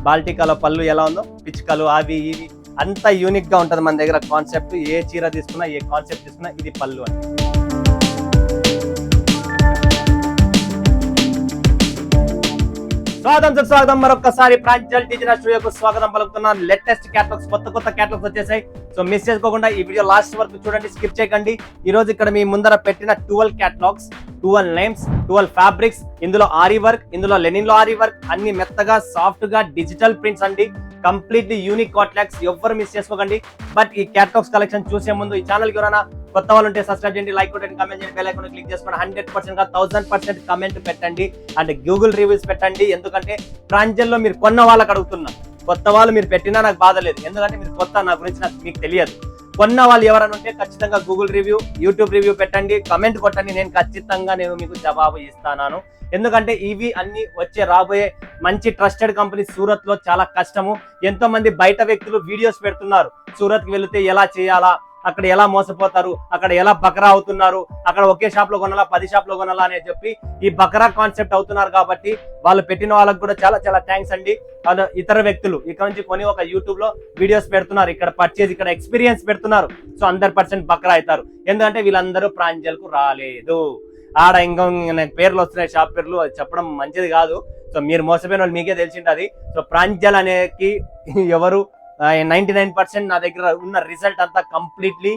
బాల్టికాలో పళ్ళు ఎలా ఉందో పిచ్చుకలు అవి ఇవి అంత యూనిక్ గా ఉంటది మన దగ్గర కాన్సెప్ట్. ఏ చీర తీసుకున్నా ఏ కాన్సెప్ట్ తీసుకున్నా ఇది పళ్ళు అని. స్వాగతం మరొకసారి ప్రాంజల్ డిజిటల్ స్టూడియోకు స్వాగతం పలుకుతున్నాను. లేటెస్ట్ క్యాటలాగ్స్ కొత్త క్యాటలాగ్స్ వచ్చేసాయి. సో మిస్ చేసుకోకుండా ఈ వీడియో లాస్ట్ వరకు చూడండి, స్కిప్ చేయకండి. ఈ రోజు ఇక్కడ మీ ముందర పెట్టిన 12 క్యాటలాగ్స్, 12 నేమ్స్, 12 ఫ్యాబ్రిక్స్. ఇందులో ఆరీ వర్క్, ఇందులో లెనిన్ లో ఆరీ వర్క్, అన్ని మెత్తగా సాఫ్ట్ గా డిజిటల్ ప్రింట్స్ అండి. కంప్లీట్లీ యూనిక్ క్యాటలాగ్స్, ఎవ్వరు మిస్ చేసుకోకండి. బట్ ఈ క్యాటలాగ్స్ కలెక్షన్ చూసే ముందు ఈ ఛానల్ కి ఎవరైనా కొత్త వాళ్ళు ఉంటే సబ్స్క్రైబ్ చేయండి, లైక్ కొట్టండి, కామెంట్ చేయండి, బెల్ ఐకాన్ క్లిక్ చేసుకోండి. 100% 1000% కామెంట్ పెట్టండి అండ్ గూగుల్ రివ్యూస్ పెట్టండి. ఎందుకంటే ప్రాంజల్లో మీరు కొన్న వాళ్ళకి అడుగుతున్నా, కొత్త వాళ్ళు మీరు పెట్టినా నాకు బాధ లేదు. ఎందుకంటే మీరు కొత్త, నా గురించి మీకు తెలియదు. కొన్న వాళ్ళు ఎవరైనా ఉంటే ఖచ్చితంగా గూగుల్ రివ్యూ, యూట్యూబ్ రివ్యూ పెట్టండి, కమెంట్ కొట్టండి. నేను ఖచ్చితంగా మీకు జవాబు ఇస్తాను. ఎందుకంటే ఇవి అన్ని రాబోయే మంచి ట్రస్టెడ్ కంపెనీ. సూరత్ లో చాలా కష్టము. ఎంతో మంది బయట వ్యక్తులు వీడియోస్ పెడుతున్నారు, సూరత్ కి వెళితే ఎలా చేయాలా, అక్కడ ఎలా మోసపోతారు, అక్కడ ఎలా బకరా అవుతున్నారు, అక్కడ ఒకే షాప్ లో కొనాలా 10 షాప్ లో కొనాలా అని చెప్పి ఈ బకరా కాన్సెప్ట్ అవుతున్నారు. కాబట్టి వాళ్ళు పెట్టిన వాళ్ళకి కూడా చాలా చాలా థ్యాంక్స్ అండి. ఇతర వ్యక్తులు ఇక్కడ నుంచి కొని ఒక యూట్యూబ్ లో వీడియోస్ పెడుతున్నారు, ఇక్కడ పర్చేజ్, ఇక్కడ ఎక్స్పీరియన్స్ పెడుతున్నారు. సో 100% బకరా అవుతారు. ఎందుకంటే వీళ్ళందరూ ప్రాంజల్ కు రాలేదు. ఆడ ఇంకా పేర్లు వస్తున్నాయి, షాప్ పేర్లు, అది చెప్పడం మంచిది కాదు. సో మీరు మోసపోయిన వాళ్ళు మీకే తెలిసింటది. సో ప్రాంజల్ అనేది ఎవరు 99% నా దగ్గర ఉన్న రిజల్ట్ అంతా completely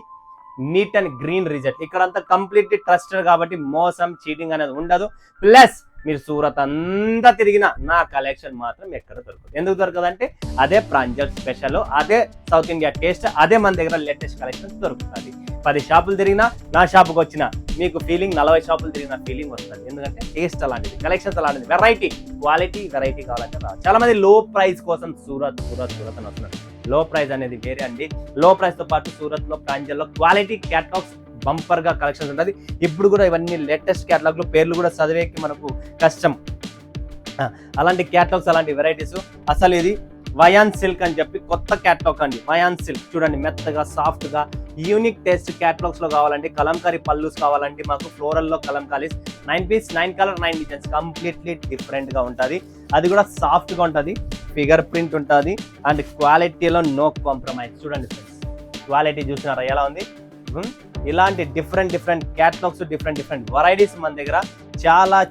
neat and green result. ఇక్కడ అంతా కంప్లీట్లీ ట్రస్టెడ్ కాబట్టి మోసం, చీటింగ్ అనేది ఉండదు. ప్లస్ మీరు సూరత్ అంతా తిరిగినా నా కలెక్షన్ మాత్రం ఎక్కడ దొరకదు. ఎందుకు దొరకదంటే అదే ప్రాంజల్ స్పెషల్, అదే సౌత్ ఇండియా టేస్ట్, అదే మన దగ్గర లేటెస్ట్ కలెక్షన్ దొరుకుతుంది. 10 షాపులు తిరిగినా నా షాపుకి వచ్చిన మీకు ఫీలింగ్ 40 షాపులు తిరిగిన ఫీలింగ్ వస్తుంది. ఎందుకంటే టేస్ట్ అలాంటిది, కలెక్షన్స్ అలాంటిది, వెరైటీ కావాలంటే చాలా మంది లో ప్రైస్ కోసం సూరత్ అని వస్తున్నారు. లో ప్రైస్ అనేది వేరే అండి. లో ప్రైస్ తో పాటు సూరత్ లో ప్రాంజల్లో క్వాలిటీ క్యాటలాగ్స్ బంపర్ గా కలెక్షన్స్ ఉంటుంది. ఇప్పుడు కూడా ఇవన్నీ లేటెస్ట్ క్యాటలాగ్ లో పేర్లు కూడా చదివేకి మనకు కష్టం. అలాంటి క్యాటలాగ్స్, అలాంటి వెరైటీస్. అసలు ఇది వయాన్ సిల్క్ అని చెప్పి కొత్త క్యాటలాగ్ అండి. వయాన్ సిల్క్ చూడండి, మెత్తగా సాఫ్ట్ గా యూనిక్ టేస్ట్ క్యాటలాగ్స్ లో కావాలండి. కలంకారీ పల్లూస్ కావాలండి మాకు, ఫ్లోరల్ లో kalamkaris 9 piece 9 colour 9 designs, completely different గా ఉంటుంది. అది కూడా సాఫ్ట్ గా ఉంటుంది, ఫిగర్ ప్రింట్ ఉంటుంది అండ్ క్వాలిటీలో నో కాంప్రమైజ్. చూడండి ఫ్రెండ్స్, క్వాలిటీ చూసినారా ఎలా ఉంది. ఇలాంటి డిఫరెంట్ క్యాటలాగ్స్, డిఫరెంట్ వెరైటీస్ మన దగ్గర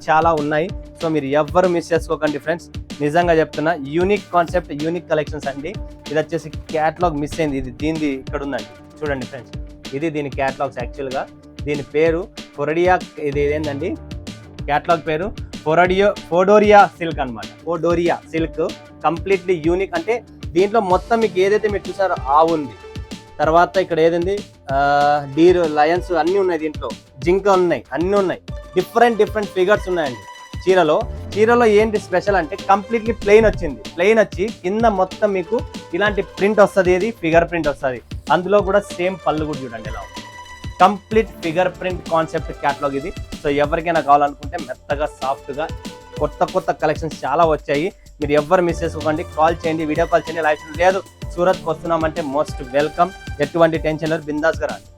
చాలా ఉన్నాయి. సో మీరు ఎవ్వరు మిస్ చేసుకోకండి ఫ్రెండ్స్. నిజంగా చెప్తున్నా, యూనిక్ కాన్సెప్ట్, యూనిక్ కలెక్షన్స్ అండి. ఇది వచ్చేసి క్యాటలాగ్ మిస్ అయింది, ఇది దీనిది ఇక్కడ ఉందండి. చూడండి ఫ్రెండ్స్, ఇది దీని క్యాటలాగ్స్. యాక్చువల్గా దీని పేరు ఫొరడియా, ఇది ఏంటండి క్యాటలాగ్ పేరు ఫోడోరియా సిల్క్ అనమాట. ఫోడోరియా సిల్క్ కంప్లీట్లీ యూనిక్. అంటే దీంట్లో మొత్తం మీకు ఏదైతే మీరు చూసారో ఆవు ఉంది, తర్వాత ఇక్కడ ఏదండి డీర్, లయన్స్ అన్నీ ఉన్నాయి, దీంట్లో జింక ఉన్నాయి, అన్నీ ఉన్నాయి. డిఫరెంట్ ఫిగర్స్ ఉన్నాయండి. చీరలో ఏంటి స్పెషల్ అంటే కంప్లీట్లీ ప్లెయిన్ వచ్చింది. ప్లెయిన్ వచ్చి కింద మొత్తం మీకు ఇలాంటి ప్రింట్ వస్తుంది, ఏది ఫిగర్ ప్రింట్ వస్తుంది. అందులో కూడా సేమ్ పళ్ళు కూడా చూడండి ఎలా ఉంది. Complete figure print concept catalogue ఇది. సో ఎవరికైనా కావాలనుకుంటే మెత్తగా సాఫ్ట్గా కొత్త కలెక్షన్స్ చాలా వచ్చాయి. మీరు ఎవ్వరు మిస్ చేసుకోకండి, కాల్ చేయండి, వీడియో కాల్ చేయండి. లైఫ్ లేదు సూరత్కి వస్తున్నామంటే మోస్ట్ వెల్కమ్, ఎటువంటి టెన్షన్ లేదు, బిందాస్గా రండి.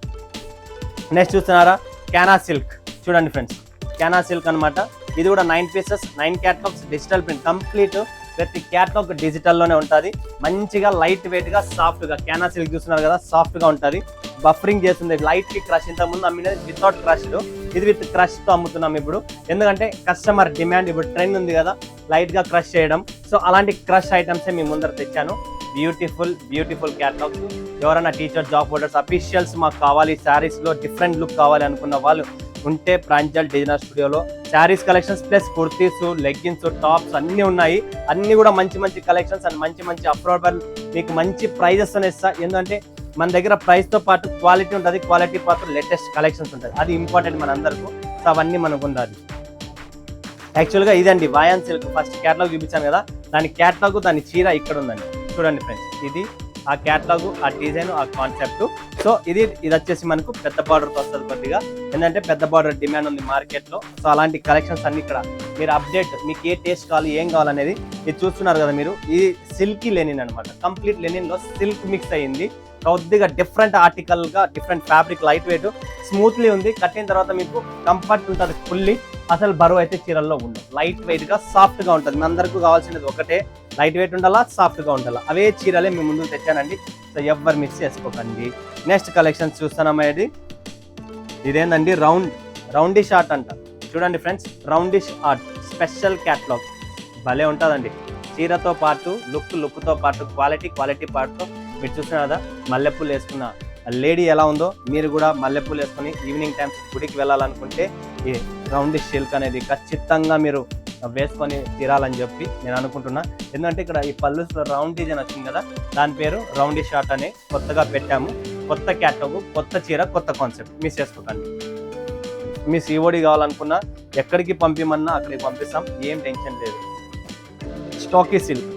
నెక్స్ట్ చూస్తున్నారా క్యానా సిల్క్. చూడండి ఫ్రెండ్స్, క్యానా సిల్క్ అనమాట. ఇది కూడా 9 pieces 9 catalogues, digital print complete. ప్రతి క్యాటలాగ్ డిజిటల్లోనే ఉంటుంది. మంచిగా లైట్ వెయిట్ గా సాఫ్ట్ గా క్యానా సిల్క్ చూస్తున్నారు కదా, సాఫ్ట్ గా ఉంటుంది. బఫరింగ్ చేస్తుంది, లైట్ క్రష్. ఇంతకుముందు అమ్మినది వితౌట్ క్రష్, ఇది విత్ క్రష్ తో అమ్ముతున్నాం ఇప్పుడు. ఎందుకంటే కస్టమర్ డిమాండ్, ఇప్పుడు ట్రెండ్ ఉంది కదా లైట్ గా క్రష్ చేయడం. సో అలాంటి క్రష్ ఐటమ్స్ మీ ముందర తెచ్చాను. Beautiful catalogues. ఎవరైనా టీచర్, జాబ్ హోల్డర్స్, అఫీషియల్స్ మాకు కావాలి, శారీస్ లో డిఫరెంట్ లుక్ కావాలి అనుకున్న వాళ్ళు ఉంటే ప్రాంజల్ డిజిటల్ స్టూడియోలో saris collections plus kurtis, leggings, tops అన్ని ఉన్నాయి. అన్ని కూడా మంచి కలెక్షన్స్ అండ్ మంచి అఫోర్డబుల్, మీకు మంచి ప్రైజెస్ అని ఇస్తా. ఎందుకంటే మన దగ్గర ప్రైస్ తో పాటు క్వాలిటీ ఉంటుంది, క్వాలిటీ పాటు లేటెస్ట్ కలెక్షన్స్ ఉంటుంది. అది ఇంపార్టెంట్ మన అందరికీ. సో అవన్నీ మనకు ఉండాలి. యాక్చువల్గా ఇదండి వయాన్ సిల్క్. ఫస్ట్ క్యాటలాగ్ చూపించాను కదా, దాని క్యాటలాగ్, దాని చీర ఇక్కడ ఉందండి. చూడండి ఫ్రెండ్స్, ఇది ఆ క్యాటలాగ్, ఆ డిజైన్, ఆ కాన్సెప్ట్. సో ఇది వచ్చేసి మనకు పెద్ద బార్డర్తో వస్తుంది కొద్దిగా. ఏంటంటే పెద్ద బార్డర్ డిమాండ్ ఉంది మార్కెట్లో. సో అలాంటి కలెక్షన్స్ అన్ని ఇక్కడ మీరు అప్డేట్, మీకు ఏ టేస్ట్ కావాలి, ఏం కావాలనేది ఇది చూస్తున్నారు కదా మీరు. ఇది సిల్కీ లెనిన్ అనమాట. కంప్లీట్ లెనిన్ లో సిల్క్ మిక్స్ అయ్యింది. కొద్దిగా డిఫరెంట్ ఆర్టికల్ గా, different fabric, light weight, smoothly ఉంది. కట్టిన తర్వాత మీకు కంఫర్ట్ ఉంటుంది ఫుల్లీ. అసలు బరువు అయితే చీరల్లో ఉండదు. లైట్ వెయిట్ గా సాఫ్ట్ గా ఉంటుంది. మీ అందరికీ కావాల్సినది ఒకటే, లైట్ వెయిట్ ఉండాలా, సాఫ్ట్గా ఉండాలా, అవే చీరలే మీ ముందుకు తెచ్చానండి. సో ఎవ్వరు మిస్ చేసుకోకండి. నెక్స్ట్ కలెక్షన్స్ చూస్తున్నామేది ఇదేందండి, రౌండిష్ ఆర్ట్ అంట. చూడండి ఫ్రెండ్స్, రౌండిష్ ఆర్ట్ స్పెషల్ క్యాటలాగ్ భలే ఉంటుందండి. చీరతో పాటు లుక్తో పాటు క్వాలిటీ పాటుతో మీరు చూస్తున్నారు కదా, మల్లెపూలు వేసుకున్న లేడీ ఎలా ఉందో మీరు కూడా మల్లెపూలు వేసుకొని ఈవినింగ్ టైమ్స్ గుడికి వెళ్ళాలనుకుంటే ఈ రౌండిష్ సిల్క్ అనేది ఖచ్చితంగా మీరు వేసుకొని తీరాలని చెప్పి నేను అనుకుంటున్నా. ఎందుకంటే ఇక్కడ ఈ పళ్ళుస్లో రౌండ్ డిజైన్ వచ్చింది కదా, దాని పేరు రౌండిష్ ఆర్ట్ అని కొత్తగా పెట్టాము. కొత్త క్యాటలాగ్, కొత్త చీర, కొత్త కాన్సెప్ట్, మిస్ చేసుకోకండి. మీ COD కావాలనుకున్నా ఎక్కడికి పంపిమన్నా అక్కడికి పంపిస్తాం, ఏం టెన్షన్ లేదు. స్టాకీ సిల్క్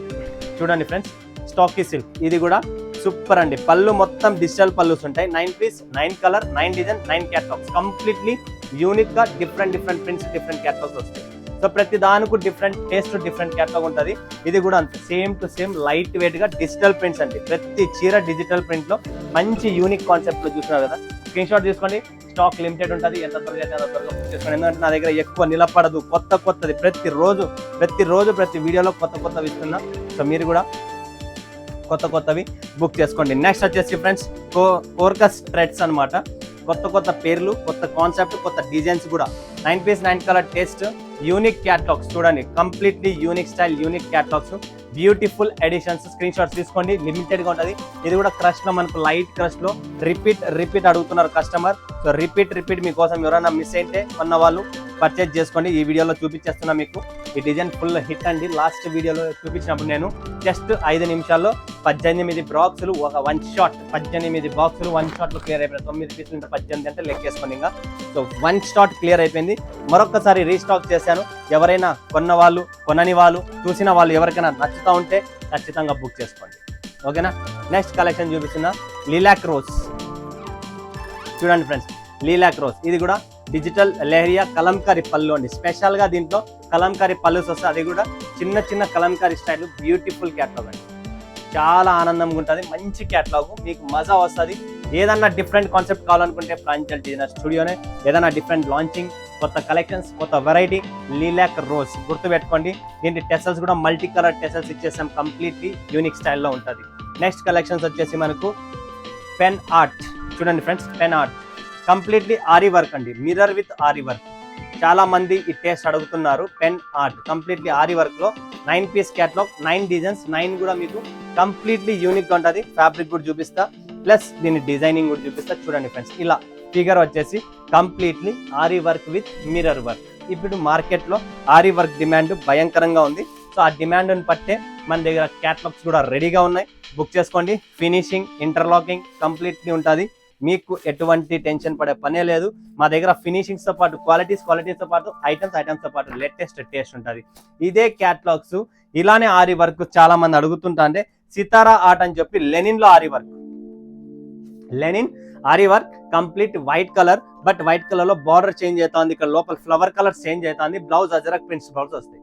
చూడండి ఫ్రెండ్స్, స్టాకీ సిల్క్ ఇది కూడా సూపర్ అండి. పళ్ళు మొత్తం డిజిటల్ పళ్ళుస్ ఉంటాయి. 9 piece, 9 colour, 9 design, 9 catalogues, completely unique గా డిఫరెంట్ ప్రింట్స్, డిఫరెంట్ క్యాటలాగ్స్ వస్తాయి. సో ప్రతి దానికి డిఫరెంట్ టేస్ట్, డిఫరెంట్ క్యాటలాగ్ ఉంటుంది. ఇది కూడా అంతే, same to same light weight గా డిజిటల్ ప్రింట్స్ అండి. ప్రతి చీర డిజిటల్ ప్రింట్ లో మంచి యూనిక్ కాన్సెప్ట్ లో చూస్తున్నారు కదా, స్క్రీన్ షాట్ తీసుకోండి. స్టాక్ లిమిటెడ్ ఉంటుంది, ఎంత త్వరగా అయితే అంత త్వరగా బుక్ చేసుకోండి. ఎందుకంటే నా దగ్గర ఎక్కువ నిలబడదు, కొత్తది ప్రతిరోజు ప్రతి వీడియోలో కొత్తవి ఇస్తున్నా. సో మీరు కూడా కొత్తవి బుక్ చేసుకోండి. నెక్స్ట్ వచ్చేసి ఫ్రెండ్స్ కోర్కస్ థ్రెడ్స్ అనమాట. కొత్త పేర్లు, కొత్త కాన్సెప్ట్, కొత్త డిజైన్స్ కూడా. 9 piece, 9 colour taste, unique catalogues చూడండి, completely unique style, unique catalogues, beautiful editions. Screen shots తీసుకోండి, లిమిటెడ్ గా ఉంటుంది. ఇది కూడా క్రష్ లో మనకు లైట్ క్రష్ లో రిపీట్ అడుగుతున్నారు కస్టమర్. సో రిపీట్ మీకోసం ఎవరైనా మిస్ అయితే ఉన్న వాళ్ళు పర్చేజ్ చేసుకోండి. ఈ వీడియోలో చూపించేస్తున్నా మీకు. ఈ డిజైన్ ఫుల్ హిట్ అండి. లాస్ట్ వీడియోలో చూపించినప్పుడు నేను జస్ట్ 5 నిమిషాల్లో 18 బాక్సులు, ఒక 1 షాట్, 18 బాక్సులు 1 షాట్ లో క్లియర్ అయిపోయింది. 9 పీసులు ఇంత 18 అంటే లెక్కేసుకోండి ఇంకా. సో 1 షాట్ క్లియర్ అయిపోయింది. మరొకసారి రీస్టాక్ చేశాను. ఎవరైనా కొనని వాళ్ళు, చూసిన వాళ్ళు ఎవరికైనా నచ్చుతా ఉంటే ఖచ్చితంగా బుక్ చేసుకోండి, ఓకేనా. నెక్స్ట్ కలెక్షన్ చూపిస్తున్నా, లీలాక్ రోజ్ చూడండి ఫ్రెండ్స్, లీలాక్ రోజ్ ఇది కూడా డిజిటల్ లెహరియా కలంకారీ పళ్ళు అండి. స్పెషల్ గా దీంట్లో కలంకారీ పళ్ళుస్ వస్తాయి. అది కూడా చిన్న కలంకారీ స్టైల్, బ్యూటిఫుల్ క్యాటలాగ్ అండి. చాలా ఆనందంగా ఉంటుంది, మంచి క్యాటలాగ్, మీకు మజా వస్తుంది. ఏదన్నా డిఫరెంట్ కాన్సెప్ట్ కావాలనుకుంటే ప్రాంజల్ డిజైనర్ స్టూడియోనే. ఏదైనా డిఫరెంట్ లాంచింగ్, కొత్త కలెక్షన్స్, కొత్త వెరైటీ, లీలాక్ రోజ్ గుర్తుపెట్టుకోండి. దీంట్లో టెసల్స్ కూడా మల్టీ కలర్ టెసల్స్ ఇచ్చేసాం, కంప్లీట్లీ యూనిక్ స్టైల్లో ఉంటుంది. నెక్స్ట్ కలెక్షన్స్ వచ్చేసి మనకు పెన్ ఆర్ట్ చూడండి friends, pen art completely ary work అండి, మిర్రర్ విత్ ఆరీ వర్క్. చాలా మంది ఈ టేస్ట్ అడుగుతున్నారు. Pen art completely ary work లో 9 పీస్ క్యాటలాగ్, 9 డిజైన్స్, 9 కూడా మీకు కంప్లీట్లీ యూనిక్ గా ఉంటుంది. ఫ్యాబ్రిక్ కూడా చూపిస్తా, ప్లస్ దీని డిజైనింగ్ కూడా చూపిస్తా. చూడండి ఫ్రెండ్స్, ఇలా ఫిగర్ వచ్చేసి completely ary work with mirror work. ఇప్పుడు మార్కెట్ లో ఆరీ వర్క్ డిమాండ్ భయంకరంగా ఉంది. సో ఆ డిమాండ్ని పట్టే మన దగ్గర క్యాటలాగ్స్ కూడా రెడీగా ఉన్నాయి, బుక్ చేసుకోండి. ఫినిషింగ్, ఇంటర్లాకింగ్ కంప్లీట్లీ ఉంటుంది. మీకు ఎటువంటి టెన్షన్ పడే పనే లేదు. మా దగ్గర ఫినిషింగ్స్ తో పాటు క్వాలిటీస్ తో పాటు ఐటమ్స్ తో పాటు లేటెస్ట్ టేస్ట్ ఉంటుంది. ఇదే క్యాటలాగ్స్ ఇలానే ఆరీ వర్క్ చాలా మంది అడుగుతుంటా. అంటే సితారా ఆర్ట్ అని చెప్పి లెనిన్ లో ary work complete white colour, but white colour లో బార్డర్ చేంజ్ అవుతుంది. ఇక్కడ లోపల ఫ్లవర్ కలర్ చేంజ్ అవుతుంది. బ్లౌజ్ అజరక్ ప్రింట్స్ బ్లౌజ్ వస్తాయి.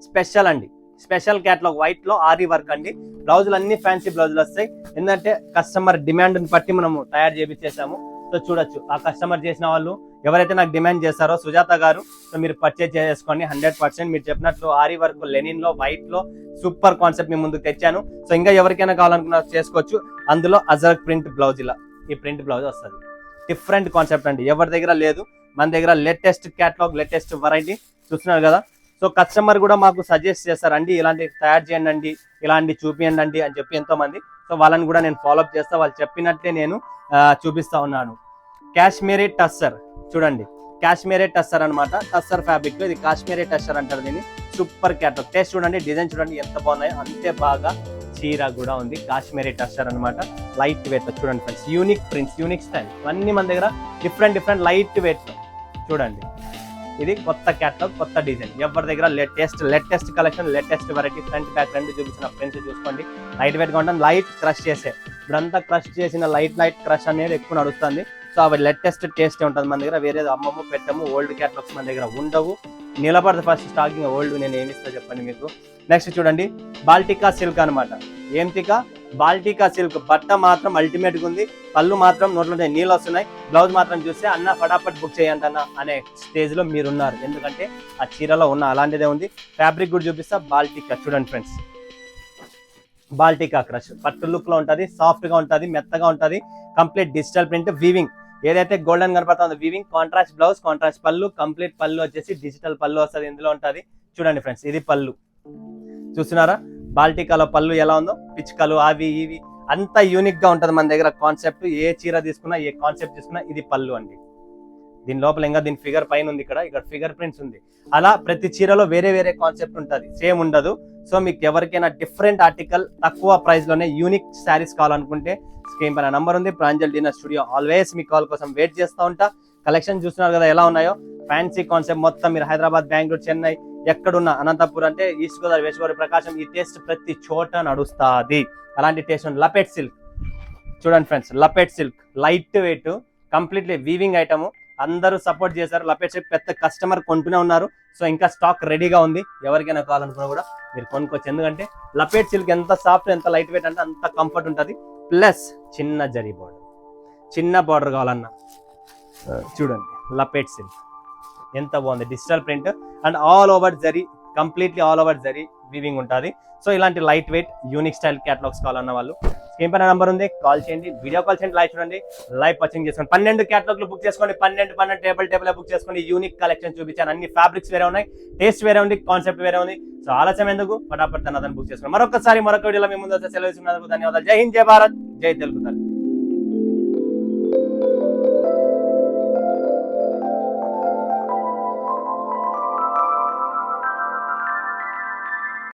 స్పెషల్ అండి, స్పెషల్ క్యాటలాగ్, వైట్ లో ఆరీ వర్క్ అండి. బ్లౌజులు అన్ని ఫ్యాన్సీ బ్లౌజులు వస్తాయి. ఎందుకంటే కస్టమర్ డిమాండ్ ని బట్టి మనము తయారు చేపించేసాము. సో చూడొచ్చు, ఆ కస్టమర్ చేసిన వాళ్ళు ఎవరైతే నాకు డిమాండ్ చేస్తారో సుజాత గారు, సో మీరు పర్చేజ్ చేసుకోండి 100%. మీరు చెప్పినట్లు ఆరీ వర్క్ లెనిన్ లో, వైట్ లో సూపర్ కాన్సెప్ట్ మీ ముందుకు తెచ్చాను. సో ఇంకా ఎవరికైనా కావాలనుకున్నా చేసుకోవచ్చు. అందులో అజరక్ ప్రింట్ బ్లౌజ్, ఇలా ఈ ప్రింట్ బ్లౌజ్ వస్తుంది. డిఫరెంట్ కాన్సెప్ట్ అండి, ఎవరి దగ్గర లేదు. మన దగ్గర లేటెస్ట్ క్యాటలాగ్, లేటెస్ట్ వెరైటీ చూస్తున్నారు కదా. సో కస్టమర్ కూడా మాకు సజెస్ట్ చేస్తారండి, ఇలాంటి తయారు చేయండి అండి, ఇలాంటి చూపియండి అని చెప్పి ఎంతో మంది. సో వాళ్ళని కూడా నేను ఫాలోఅప్ చేస్తా, వాళ్ళు చెప్పినట్లే నేను చూపిస్తా ఉన్నాను. కాశ్మీరీ టస్సర్ చూడండి, కాశ్మీరీ టస్సర్ అనమాట. టస్సర్ ఫ్యాబ్రిక్ లో ఇది కాశ్మీరీ టస్సర్ అంటారు దీన్ని. సూపర్ క్యాటలాగ్, టేస్ట్ చూడండి, డిజైన్ చూడండి ఎంత బాగున్నాయో, అంతే బాగా చీర కూడా ఉంది. కాశ్మీరీ టస్సర్ అనమాట, లైట్ వెయిట్ చూడండి friends, unique prints, unique style, ఇవన్నీ మన దగ్గర డిఫరెంట్ లైట్ వెయిట్ చూడండి. ఇది కొత్త క్యాటలాగ్, కొత్త డిజైన్. ఎవరి దగ్గర latest collection, latest variety, front back రెండు చూపించిన ఫ్రెండ్స్ చూసుకోండి. లైట్ వెయిట్ గా ఉంటుంది, లైట్ క్రష్ చేసే. ఇప్పుడంతా క్రష్ చేసిన లైట్ క్రష్ అనేది ఎక్కువ నడుస్తుంది. సో అవి లేటెస్ట్ టేస్ట్ ఉంటుంది మన దగ్గర. వేరే అమ్మము పెట్టము, ఓల్డ్ క్యాటలాగ్స్ మన దగ్గర ఉండవు. నిలబడదు ఫస్ట్ స్టాకింగ్, ఓల్డ్ నేను ఏమిస్తా చెప్పండి మీకు. నెక్స్ట్ చూడండి, బాల్టికా సిల్క్ అనమాట. బాల్టికా సిల్క్ బట్ట మాత్రం అల్టిమేట్ గా ఉంది. పళ్ళు మాత్రం నోట్లో నీళ్ళు వస్తున్నాయి. బ్లౌజ్ మాత్రం చూస్తే అన్న ఫటాఫట్ బుక్ చేయండి అన్న అనే స్టేజ్ లో మీరున్నారు. ఎందుకంటే ఆ చీరలో ఉన్న అలాంటిదే ఉంది. ఫ్యాబ్రిక్ కూడా చూపిస్తా. బాల్టికా చూడండి ఫ్రెండ్స్, బాల్టికా క్రష్ పట్టు లుక్ లో ఉంటది, సాఫ్ట్ గా ఉంటది, మెత్తగా ఉంటది, కంప్లీట్ డిజిటల్ ప్రింట్ వీవింగ్. ఏదైతే గోల్డెన్ కనపడుతుందో వీవింగ్, కాంట్రాస్ట్ బ్లౌజ్, కాంట్రాస్ట్ పళ్ళు, కంప్లీట్ పళ్ళు వచ్చేసి డిజిటల్ పళ్ళు వస్తుంది, ఇందులో ఉంటది. చూడండి ఫ్రెండ్స్, ఇది పళ్ళు చూస్తున్నారా, బాల్టికాలో పళ్ళు ఎలా ఉందో, పిచ్చుకలు అవి ఇవి అంత యూనిక్ గా ఉంటది మన దగ్గర కాన్సెప్ట్. ఏ చీర తీసుకున్నా, ఏ కాన్సెప్ట్ తీసుకున్నా ఇది పళ్ళు అండి. దీని లోపల ఇంకా దీని ఫిగర్ పైన ఉంది, ఇక్కడ ఫిగర్ ప్రింట్స్ ఉంది. అలా ప్రతి చీరలో వేరే వేరే కాన్సెప్ట్ ఉంటుంది, సేమ్ ఉండదు. సో మీకు ఎవరికైనా డిఫరెంట్ ఆర్టికల్ తక్కువ ప్రైస్ లోనే యూనిక్ శారీస్ కావాలనుకుంటే స్క్రీన్ పైన నంబర్ ఉంది, ప్రాంజల్ డిన్నర్ స్టూడియో. ఆల్వేస్ మీ కాల్ కోసం వెయిట్ చేస్తూ ఉంటా. కలెక్షన్ చూస్తున్నారు కదా ఎలా ఉన్నాయో, ఫ్యాన్సీ కాన్సెప్ట్ మొత్తం. మీరు హైదరాబాద్, బెంగళూరు, చెన్నై ఎక్కడున్నా, అనంతపురం అంటే ఈస్ట్ గోదావరి, వెస్ట్ గోదావరి, ప్రకాశం, ఈ టేస్ట్ ప్రతి చోట నడుస్తుంది. అలాంటి టేస్ట్ ఉంది. లపెట్ సిల్క్ చూడండి ఫ్రెండ్స్, లపెట్ silk light weight, completely weaving item. అందరూ సపోర్ట్ చేశారు. లపెట్ సిల్క్ పెద్ద కస్టమర్ కొంటూనే ఉన్నారు. సో ఇంకా స్టాక్ రెడీగా ఉంది, ఎవరికైనా కావాలనుకున్నా కూడా మీరు కొనుక్కోవచ్చు. ఎందుకంటే లపెట్ సిల్క్ ఎంత సాఫ్ట్, ఎంత లైట్ వెయిట్ అంటే అంత కంఫర్ట్ ఉంటుంది. ప్లస్ చిన్న జరీ బార్డర్, చిన్న బార్డర్ కావాలన్నా చూడండి, లపెట్ సిల్క్ ఎంత బాగుంది, digital print and all over zari, completely all over zari weaving ఉంటుంది. సో ఇలాంటి light weight unique style catalogues కావాలన్న వాళ్ళు స్క్రీన్ పైన నంబర్ ఉంది, కాల్ చేయండి, వీడియో కాల్ చేయండి, లైవ్ చూడండి, లైవ్ పర్చేంగ్ చేసుకోండి. 12 క్యాటలాగ్లు బుక్ చేసుకోండి, 12 టేబుల్ బుక్ చేసుకోండి. యూనిక్ కలెక్షన్ చూపించాను, అన్ని ఫ్యాబ్రిక్స్ వేరే ఉన్నాయి, టేస్ట్ వేరే ఉంది, కాన్సెప్ట్ వేరే ఉంది. సో ఆలస్యం ఎందుకు, ఫటాఫట్ తనదని బుక్ చేసుకోండి. మరొకసారి మరొక వీడియోలో మీ ముందు సెలవు ఇస్తున్నందుకు ధన్యవాదాలు. జై హింద్, జై భారత్, జై తెలుగు తల్లి.